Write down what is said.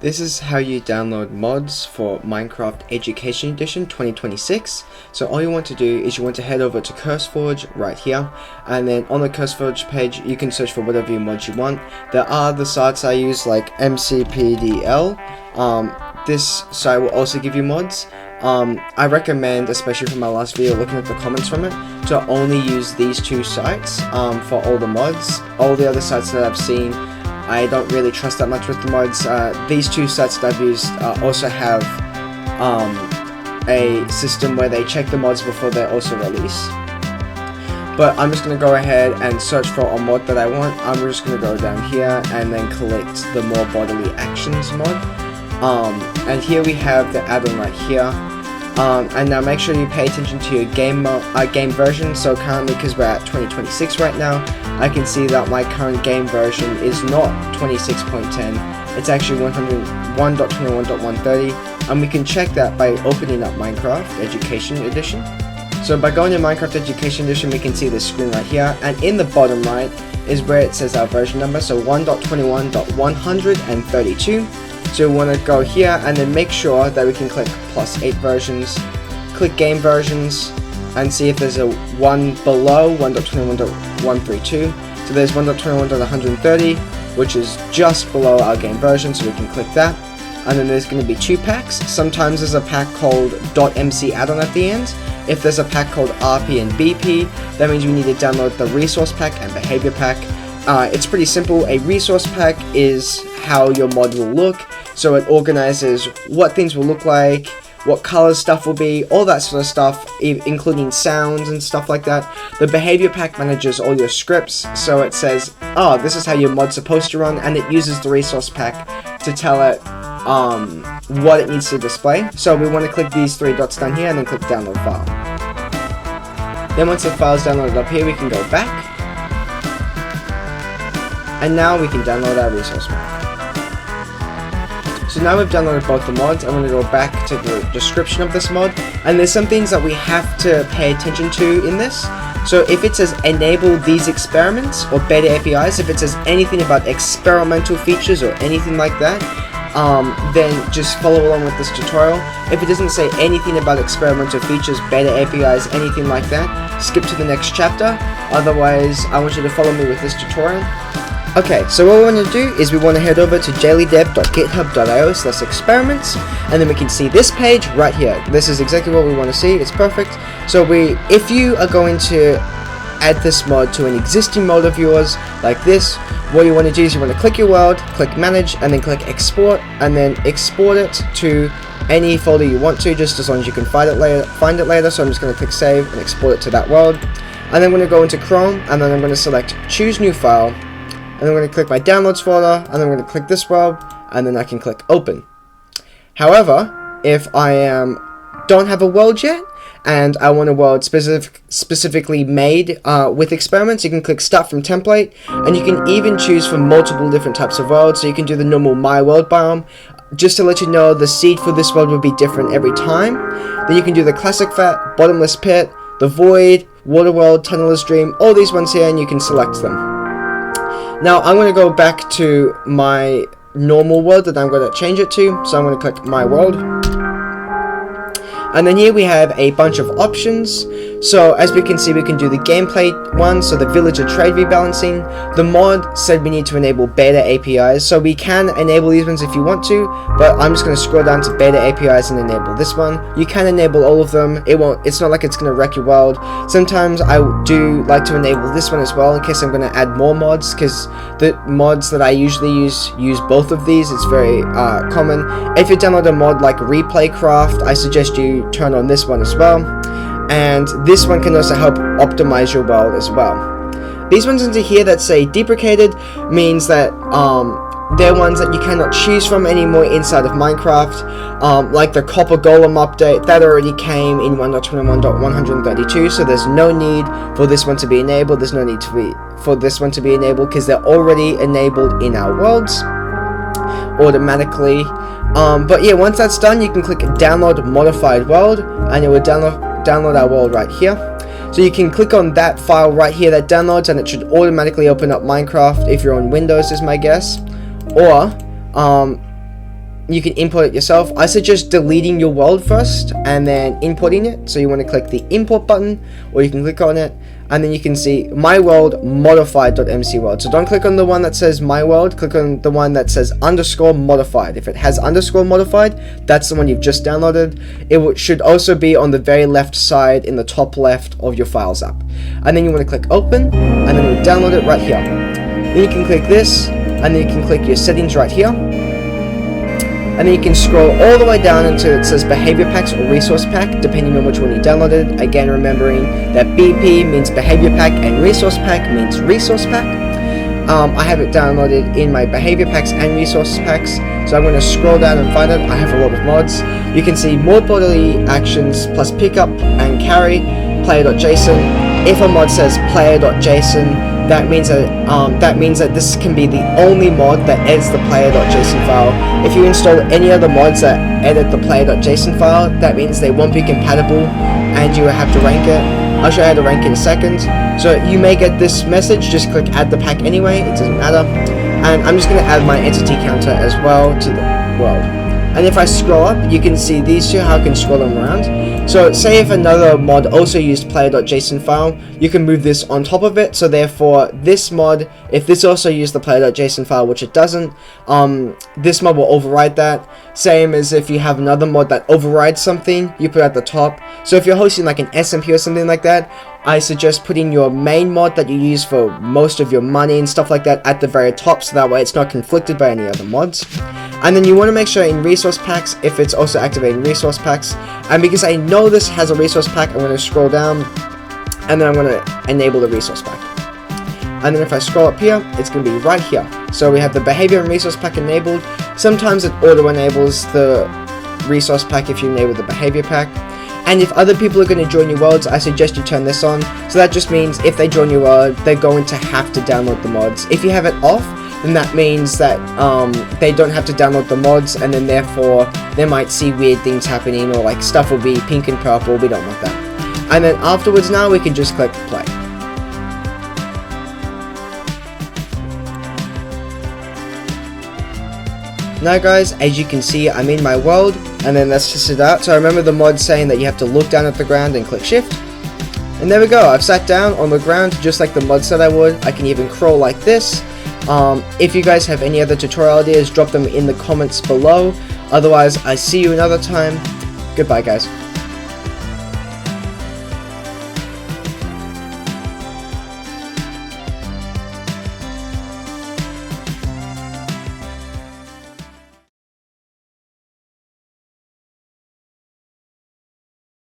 This is how you download mods for Minecraft Education Edition 2026. So all you want to do is you want to head over to CurseForge right here, and then on the CurseForge page you can search for whatever mods you want. There are the sites I use like MCPDL. This site will also give you mods. I recommend, especially from my last video looking at the comments from it, to only use these two sites for all the mods. All the other sites that I've seen, I don't really trust that much with the mods. These two sites that I've used also have a system where they check the mods before they're also released. But I'm just going to go ahead and search for a mod that I want. I'm just going to go down here and then collect the More Bodily Actions mod. And here we have the add-on right here. And now make sure you pay attention to your game version. So currently, because we're at 2026 right now, I can see that my current game version is not 26.10. It's actually 1.21.130, and we can check that by opening up Minecraft Education Edition. So by going to Minecraft Education Edition, we can see this screen right here, and in the bottom right is where it says our version number, so 1.21.132. So we want to go here and then make sure that we can click +8 versions, click game versions, and see if there's a one below 1.21.132. So there's 1.21.130, which is just below our game version, so we can click that. And then there's going to be two packs. Sometimes there's a pack called .mc addon at the end. If there's a pack called RP and BP, that means we need to download the resource pack and behavior pack. It's pretty simple. A resource pack is how your mod will look. So it organizes what things will look like, what colors stuff will be, all that sort of stuff, including sounds and stuff like that. The behavior pack manages all your scripts, so it says, oh, this is how your mod's supposed to run, and it uses the resource pack to tell it what it needs to display. So we want to click these three dots down here and then click download file. Then once the file is downloaded up here, we can go back, and now we can download our resource pack. So now we've downloaded both the mods. I'm going to go back to the description of this mod, and there's some things that we have to pay attention to in this. So if it says enable these experiments or beta APIs, if it says anything about experimental features or anything like that, then just follow along with this tutorial. If it doesn't say anything about experimental features, beta APIs, anything like that, skip to the next chapter. Otherwise, I want you to follow me with this tutorial. Okay, so what we want to do is we want to head over to jailydev.github.io/experiments, and then we can see this page right here. This is exactly what we want to see. It's perfect. So if you are going to add this mod to an existing mod of yours like this, what you want to do is you want to click your world, click manage, and then click export, and then export it to any folder you want to, just as long as you can find it later. So I'm just going to click save and export it to that world, and then I'm going to go into Chrome, and then I'm going to select choose new file. And I'm going to click my downloads folder, and I'm going to click this world, and then I can click open. However, if I don't have a world yet, and I want a world specifically made with experiments, you can click start from template, and you can even choose from multiple different types of worlds. So you can do the normal my world biome. Just to let you know, the seed for this world will be different every time. Then you can do the classic fat, bottomless pit, the void, water world, tunneler's dream, all these ones here, and you can select them. Now I'm going to go back to my normal world that I'm going to change it to, so I'm going to click my world. And then here we have a bunch of options. So as we can see, we can do the gameplay one, so the villager trade rebalancing. The mod said we need to enable beta APIs, so we can enable these ones if you want to, but I'm just going to scroll down to beta APIs and enable this one. You can enable all of them. It's not like it's going to wreck your world. Sometimes I do like to enable this one as well in case I'm going to add more mods, because the mods that I usually use both of these. It's very common. If you download a mod like Replaycraft, I suggest you turn on this one as well, and this one can also help optimize your world as well. These ones into here that say deprecated means that they're ones that you cannot choose from anymore inside of Minecraft, like the Copper Golem update that already came in 1.21.132, so there's no need for this one to be enabled. There's no need for this one to be enabled because they're already enabled in our worlds automatically. But yeah, once that's done, you can click download modified world, and it will download our world right here. So you can click on that file right here that downloads, and it should automatically open up Minecraft if you're on Windows, is my guess. Or you can import it yourself. I suggest deleting your world first and then importing it. So you want to click the import button, or you can click on it, and then you can see my world modified.mc world. So don't click on the one that says my world, click on the one that says underscore modified. If it has underscore modified, that's the one you've just downloaded. It should also be on the very left side in the top left of your files app. And then you want to click open, and then we'll download it right here. Then you can click this, and then you can click your settings right here. And then you can scroll all the way down until it says behavior packs or resource pack, depending on which one you downloaded. Again, remembering that BP means behavior pack and resource pack means resource pack. I have it downloaded in my behavior packs and resource packs, so I'm going to scroll down and find it. I have a lot of mods. You can see more bodily actions plus pickup and carry, player.json. If a mod says player.json, that means that this can be the only mod that edits the player.json file. If you install any other mods that edit the player.json file, that means they won't be compatible and you will have to rank it. I'll show you how to rank in a second. So you may get this message, just click add the pack anyway, it doesn't matter. And I'm just going to add my entity counter as well to the world. And if I scroll up, you can see these two, how I can scroll them around. So say if another mod also used player.json file, you can move this on top of it. So therefore this mod, if this also used the player.json file, which it doesn't, this mod will override that. Same as if you have another mod that overrides something, you put it at the top. So if you're hosting like an SMP or something like that, I suggest putting your main mod that you use for most of your money and stuff like that at the very top, so that way it's not conflicted by any other mods. And then you want to make sure in resource packs if it's also activating resource packs. And because I know this has a resource pack, I'm going to scroll down and then I'm going to enable the resource pack. And then if I scroll up here, it's going to be right here. So we have the behavior and resource pack enabled. Sometimes it auto enables the resource pack if you enable the behavior pack. And if other people are going to join your worlds, I suggest you turn this on. So that just means if they join your world, they're going to have to download the mods. If you have it off, then that means that they don't have to download the mods, and then therefore they might see weird things happening, or like stuff will be pink and purple. We don't want that. And then afterwards now we can just click play. Now guys, as you can see, I'm in my world, and then let's test it out. So I remember the mod saying that you have to look down at the ground and click shift. And there we go, I've sat down on the ground just like the mod said I would. I can even crawl like this. If you guys have any other tutorial ideas, drop them in the comments below. Otherwise, I see you another time. Goodbye guys.